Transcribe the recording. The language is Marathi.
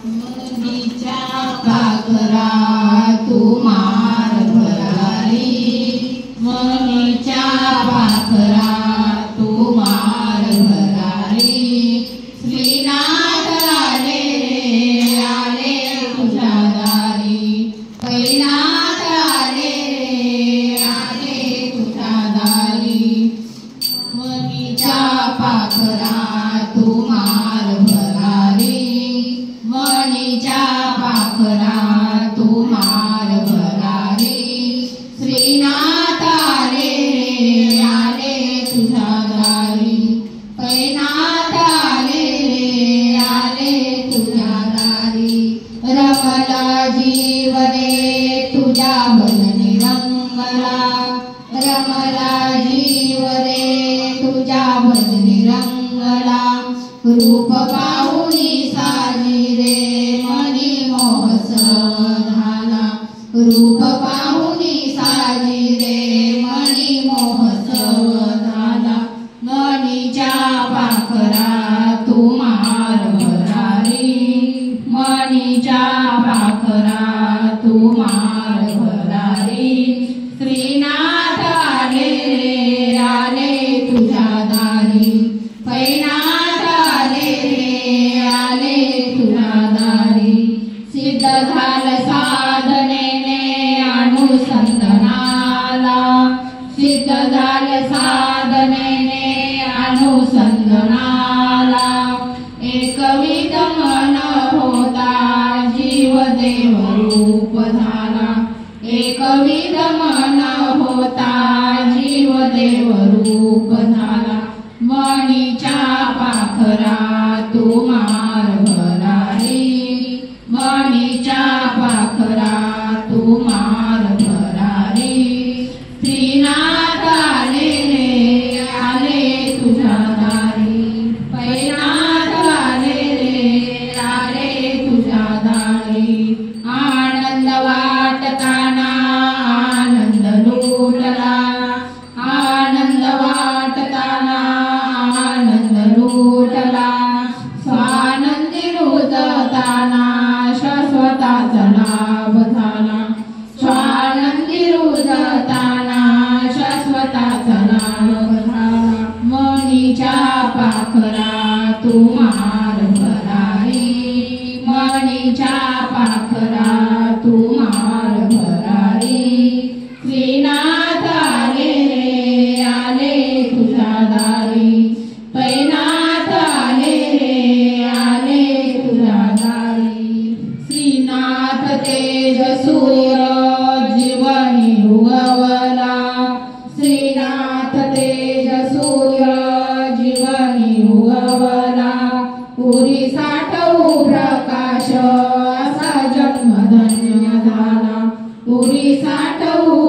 मनीच्या पाखरा तू मार भरारी, मनीच्या पाखरा तू मार भरारी। श्रीनाथ आले रे आले तुझ्या दारी, पैनाथ आले रे आले तुझ्या दारी। मनीच्या पाखरा तू मार भरारी, मनीच्या पाखरा तू मार भरारी। श्रीनाथ आले रे आले तुझ्या दारी, पैनाथ आले रे आले तुझ्या दारी। रमला जीव रे तुझ्या बदनी रंगला, रमला जीव रे तुझ्या बदनी रंगला। रूप पाहुनी साजी रे मनी महोत्सव झाला, रूप पाहुनी साजी रे मनी महोत्सव झाला। मनीच्या पाखरा तू मार भरारी, मनीच्या पाखरा तू मार भरारी। श्रीनाथ आले रे आले तुझ्या दारी, पैनाथ आले रे आले तुझ्या दारी। सिद्ध झालं साधनेने अनुसंधानाला, सिद्ध झालं साधनेने अनुसंधानाला। एकविध मन होता जीव देव रूप झाला, एकविध मन होता जीव देव रूप झाला। मनीच्या पाखरा तू मार भरारी, मनीच्या पाखरा तू मार भरारी। श्रीनाथ आले रे आले तुझ्या दारी, पैनाथ आले रे आले तुझ्या दारी। आनंद वाटताना आनंद लुटला, आनंद वाटताना आनंद लुटला। स्वानंदी रुजताना शाश्वताचा लाभ झाला, स्वानंदी रुजताना शाश्वताचा लाभ झाला। मनीच्या पाखरा तू मार भरारी, मनीच्या पाखरा तू मार भरारी। श्रीनाथ आले रे आले तुझ्या दारी, पैनाथ आले रे आले तुझ्या दारी। श्रीनाथ तेज सूर्य जीवनी उगवला, श्रीनाथ तेज सूर्य जीवनी उगवला। पुरी साठवू प्रकाश असा जन्म धन्य झाला, पुरी साठवू